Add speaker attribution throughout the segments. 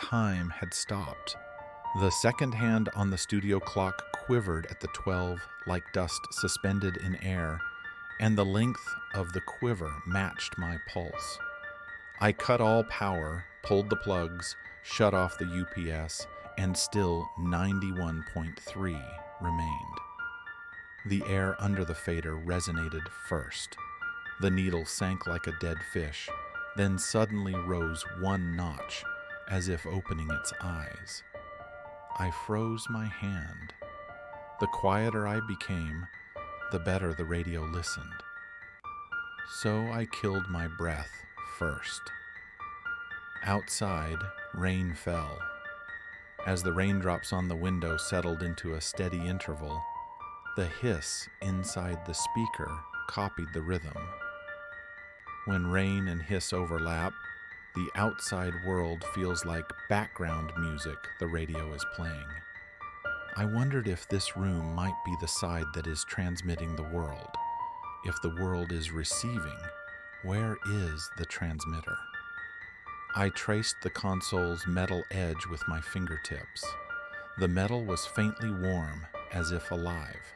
Speaker 1: time had stopped. The second hand on the studio clock quivered at the 12 like dust suspended in air, and the length of the quiver matched my pulse. I cut all power, pulled the plugs, shut off the UPS, and still 91.3 remained. The air under the fader resonated first. The needle sank like a dead fish, then suddenly rose one notch, as if opening its eyes. I froze my hand. The quieter I became, the better the radio listened. So I killed my breath first. Outside, rain fell. As the raindrops on the window settled into a steady interval, the hiss inside the speaker copied the rhythm. When rain and hiss overlap, the outside world feels like background music the radio is playing. I wondered if this room might be the side that is transmitting the world. If the world is receiving, where is the transmitter? I traced the console's metal edge with my fingertips. The metal was faintly warm, as if alive.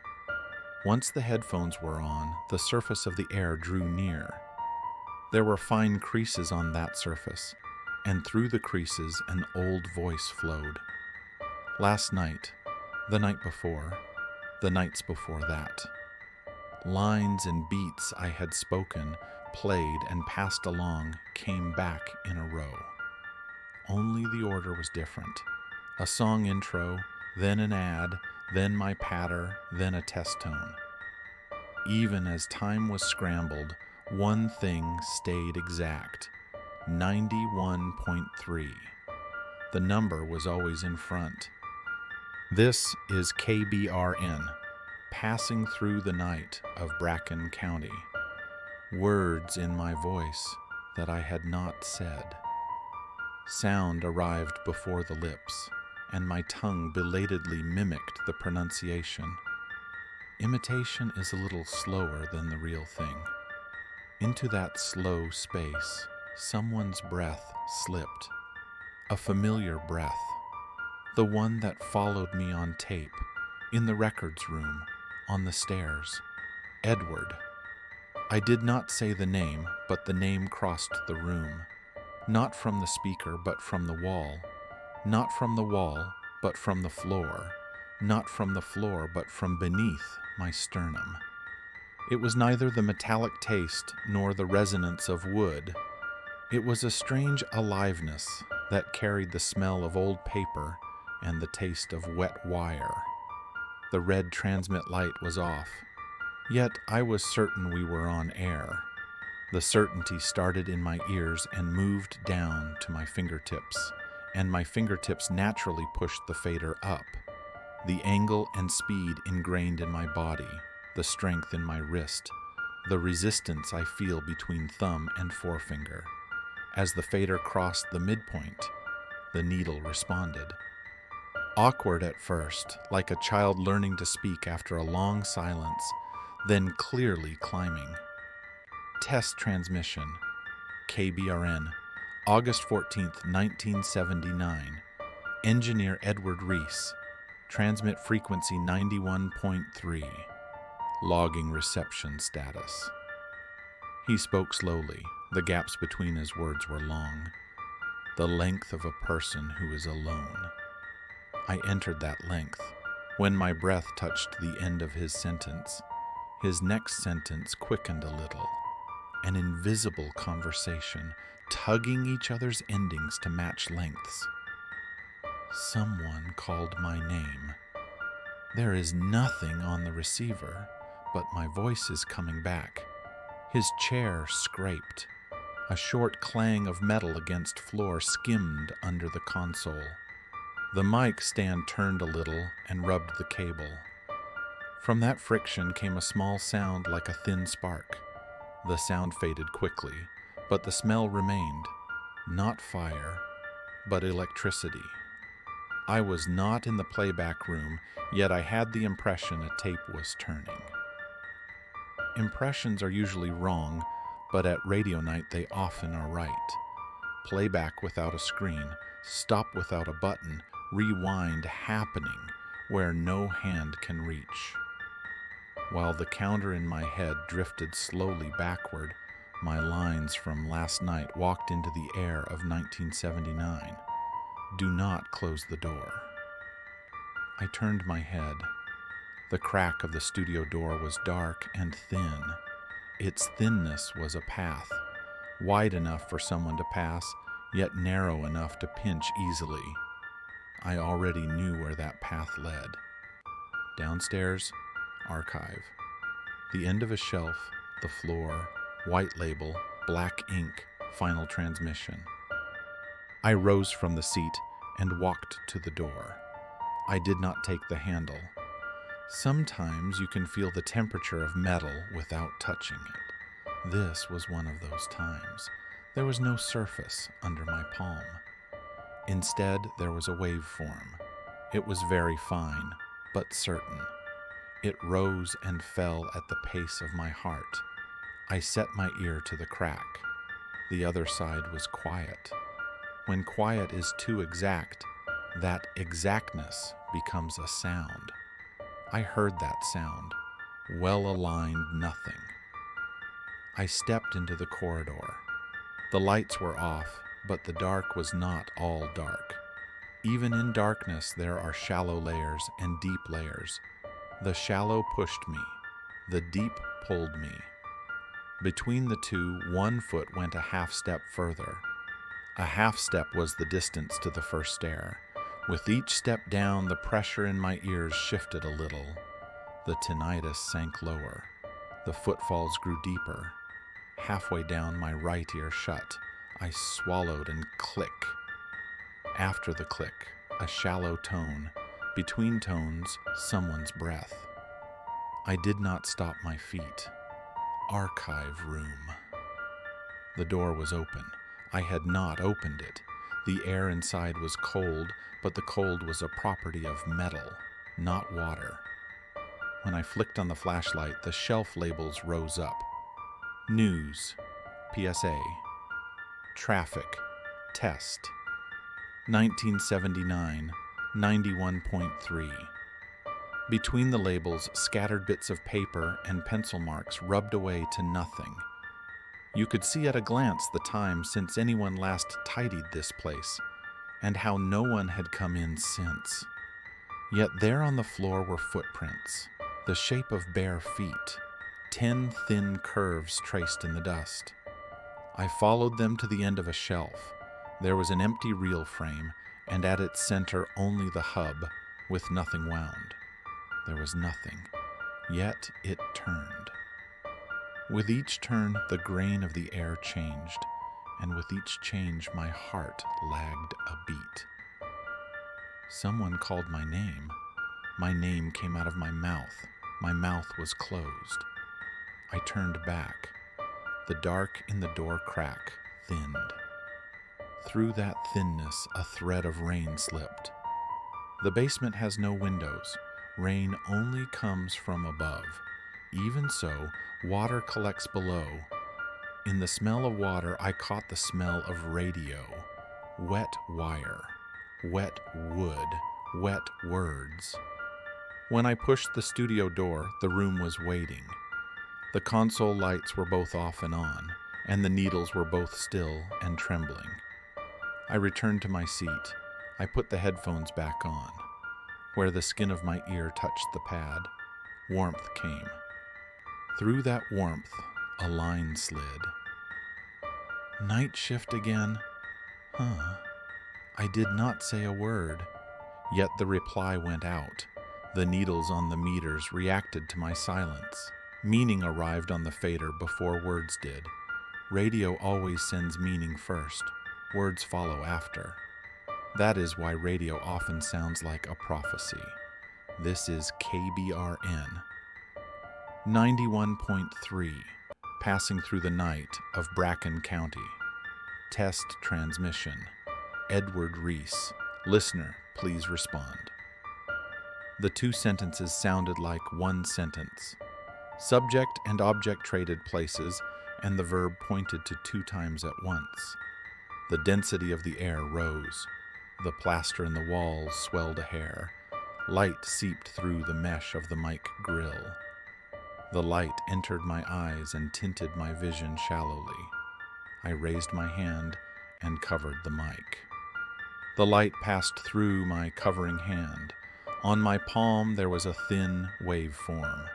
Speaker 1: Once the headphones were on, the surface of the air drew near. There were fine creases on that surface, and through the creases an old voice flowed. Last night, the night before, the nights before that. Lines and beats I had spoken, played, and passed along came back in a row. Only the order was different. A song intro, then an ad, then my patter, then a test tone. Even as time was scrambled, one thing stayed exact, 91.3. The number was always in front. This is KBRN, passing through the night of Bracken County. Words in my voice that I had not said. Sound arrived before the lips, and my tongue belatedly mimicked the pronunciation. Imitation is a little slower than the real thing. Into that slow space, someone's breath slipped. A familiar breath. The one that followed me on tape, in the records room, on the stairs. Edward. I did not say the name, but the name crossed the room. Not from the speaker, but from the wall. Not from the wall, but from the floor. Not from the floor, but from beneath my sternum. It was neither the metallic taste nor the resonance of wood. It was a strange aliveness that carried the smell of old paper and the taste of wet wire. The red transmit light was off, yet I was certain we were on air. The certainty started in my ears and moved down to my fingertips, and my fingertips naturally pushed the fader up. The angle and speed ingrained in my body, the strength in my wrist, the resistance I feel between thumb and forefinger. As the fader crossed the midpoint, the needle responded. Awkward at first, like a child learning to speak after a long silence, then clearly climbing. Test transmission. KBRN, August 14th, 1979. Engineer Edward Reese. Transmit frequency 91.3. Logging reception status. He spoke slowly. The gaps between his words were long. The length of a person who is alone. I entered that length. When my breath touched the end of his sentence, his next sentence quickened a little. An invisible conversation, tugging each other's endings to match lengths. Someone called my name. There is nothing on the receiver, but my voice is coming back. His chair scraped. A short clang of metal against floor skimmed under the console. The mic stand turned a little and rubbed the cable. From that friction came a small sound like a thin spark. The sound faded quickly, but the smell remained. Not fire, but electricity. I was not in the playback room, yet I had the impression a tape was turning. Impressions are usually wrong, but at radio night they often are right. playback without a screen, stop without a button, rewind happening where no hand can reach. While the counter in my head drifted slowly backward, my lines from last night walked into the air of 1979. Do not close the door. I turned my head. The crack of the studio door was dark and thin. Its thinness was a path, wide enough for someone to pass, yet narrow enough to pinch easily. I already knew where that path led. Downstairs, archive. The end of a shelf, the floor, white label, black ink, final transmission. I rose from the seat and walked to the door. I did not take the handle. Sometimes you can feel the temperature of metal without touching it. This was one of those times. There was no surface under my palm. Instead, there was a waveform. It was very fine, but certain. It rose and fell at the pace of my heart. I set my ear to the crack. The other side was quiet. When quiet is too exact, that exactness becomes a sound. I heard that sound. Well-aligned nothing. I stepped into the corridor. The lights were off, but the dark was not all dark. Even in darkness, there are shallow layers and deep layers. The shallow pushed me. The deep pulled me. Between the two, 1 foot went a half step further. A half step was the distance to the first stair. With each step down, the pressure in my ears shifted a little. The tinnitus sank lower. The footfalls grew deeper. Halfway down, my right ear shut. I swallowed and click. After the click, a shallow tone. Between tones, someone's breath. I did not stop my feet. Archive room. The door was open. I had not opened it. The air inside was cold, but the cold was a property of metal, not water. When I flicked on the flashlight, the shelf labels rose up. News, PSA, traffic, test, 1979, 91.3. Between the labels, scattered bits of paper and pencil marks rubbed away to nothing. You could see at a glance the time since anyone last tidied this place, and how no one had come in since. Yet there on the floor were footprints, the shape of bare feet, 10 thin curves traced in the dust. I followed them to the end of a shelf. There was an empty reel frame, and at its center only the hub, with nothing wound. There was nothing, yet it turned. With each turn, the grain of the air changed, and with each change, my heart lagged a beat. Someone called my name. My name came out of my mouth. My mouth was closed. I turned back. The dark in the door crack thinned. Through that thinness, a thread of rain slipped. The basement has no windows. Rain only comes from above. Even so, water collects below. In the smell of water, I caught the smell of radio. Wet wire. Wet wood. Wet words. When I pushed the studio door, the room was waiting. The console lights were both off and on, and the needles were both still and trembling. I returned to my seat. I put the headphones back on. Where the skin of my ear touched the pad, warmth came. Through that warmth, a line slid. Night shift again? Huh. I did not say a word, yet the reply went out. The needles on the meters reacted to my silence. Meaning arrived on the fader before words did. Radio always sends meaning first. Words follow after. That is why radio often sounds like a prophecy. This is KBRN. 91.3, passing through the night of Bracken County. Test transmission. Edward Reese. Listener, please respond. The two sentences sounded like one sentence. Subject and object traded places, and the verb pointed to 2 times at once. The density of the air rose. The plaster in the walls swelled a hair. Light seeped through the mesh of the mic grill. The light entered my eyes and tinted my vision shallowly. I raised my hand and covered the mic. The light passed through my covering hand. On my palm there was a thin waveform.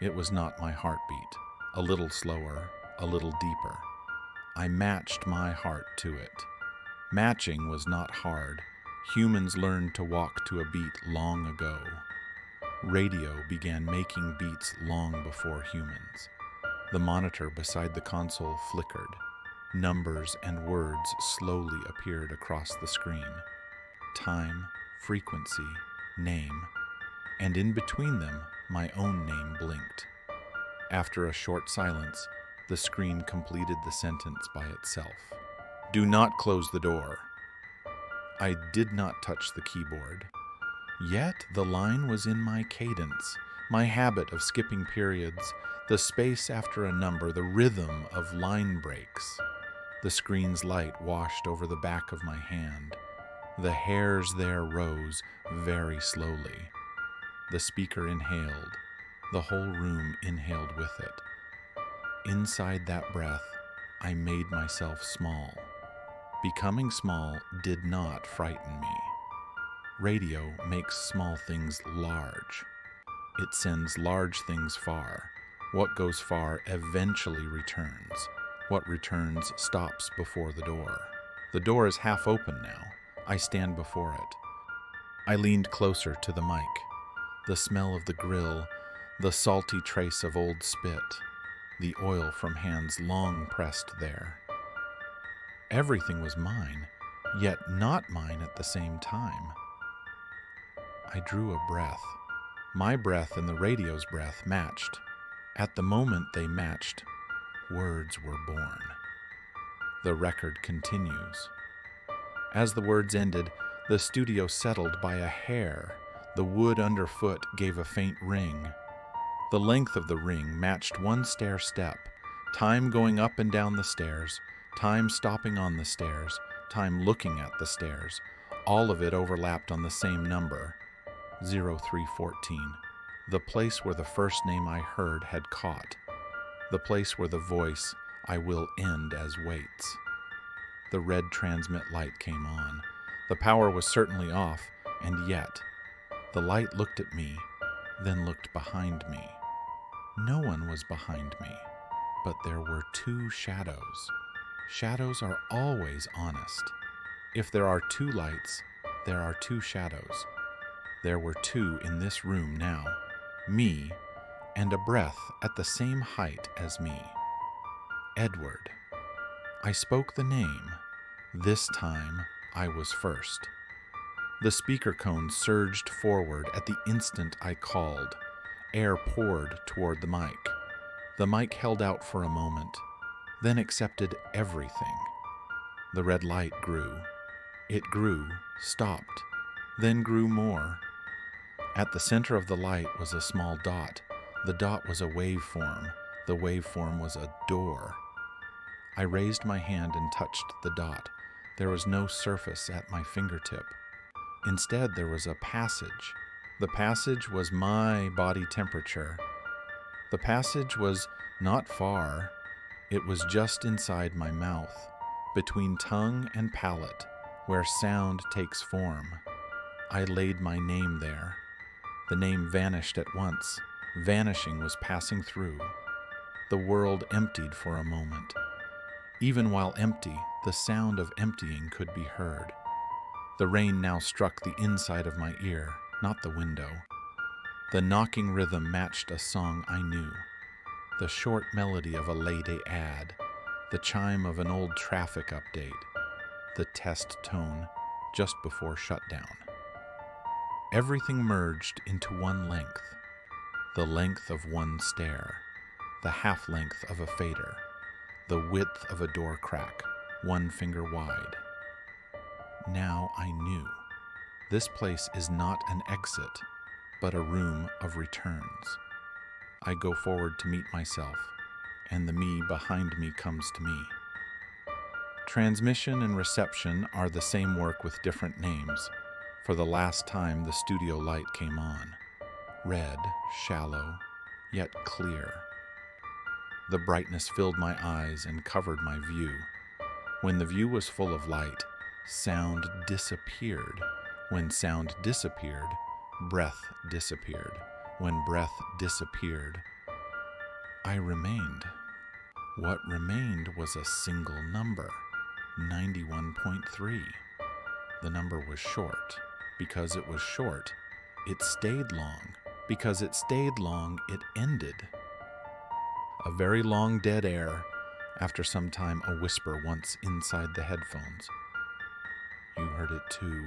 Speaker 1: It was not my heartbeat. A little slower, a little deeper. I matched my heart to it. Matching was not hard. Humans learned to walk to a beat long ago. Radio began making beats long before humans. The monitor beside the console flickered. Numbers and words slowly appeared across the screen. Time, frequency, name, and in between them, my own name blinked. After a short silence, the screen completed the sentence by itself. Do not close the door. I did not touch the keyboard. Yet the line was in my cadence, my habit of skipping periods, the space after a number, the rhythm of line breaks. The screen's light washed over the back of my hand. The hairs there rose very slowly. The speaker inhaled. The whole room inhaled with it. Inside that breath, I made myself small. Becoming small did not frighten me. Radio makes small things large. It sends large things far. What goes far eventually returns. What returns stops before the door. The door is half open now. I stand before it. I leaned closer to the mic. The smell of the grill, the salty trace of old spit, the oil from hands long pressed there. Everything was mine, yet not mine at the same time. I drew a breath. My breath and the radio's breath matched. At the moment they matched, words were born. The record continues. As the words ended, the studio settled by a hair. The wood underfoot gave a faint ring. The length of the ring matched one stair step, time going up and down the stairs, time stopping on the stairs, time looking at the stairs. All of it overlapped on the same number, 0314, the place where the first name I heard had caught, the place where the voice, I will end as waits. The red transmit light came on. The power was certainly off, and yet, the light looked at me, then looked behind me. No one was behind me, but there were two shadows. Shadows are always honest. If there are two lights, there are two shadows. There were two in this room now, me and a breath at the same height as me. Edward. I spoke the name. This time I was first. The speaker cone surged forward at the instant I called. Air poured toward the mic. The mic held out for a moment, then accepted everything. The red light grew. It grew, stopped, then grew more. At the center of the light was a small dot. The dot was a waveform. The waveform was a door. I raised my hand and touched the dot. There was no surface at my fingertip. Instead, there was a passage. The passage was my body temperature. The passage was not far. It was just inside my mouth, between tongue and palate, where sound takes form. I laid my name there. The name vanished at once. Vanishing was passing through. The world emptied for a moment. Even while empty, the sound of emptying could be heard. The rain now struck the inside of my ear, not the window. The knocking rhythm matched a song I knew. The short melody of a Lay-Day ad. The chime of an old traffic update. The test tone just before shutdown. Everything merged into one length. The length of one stair. The half length of a fader. The width of a door crack, 1 finger wide. Now I knew. This place is not an exit, but a room of returns. I go forward to meet myself, and the me behind me comes to me. Transmission and reception are the same work with different names. For the last time, the studio light came on. Red, shallow, yet clear. The brightness filled my eyes and covered my view. When the view was full of light, sound disappeared. When sound disappeared, breath disappeared. When breath disappeared, I remained. What remained was a single number, 91.3. The number was short. Because it was short, it stayed long. Because it stayed long, it ended. A very long dead air. After some time, a whisper once inside the headphones. You heard it too.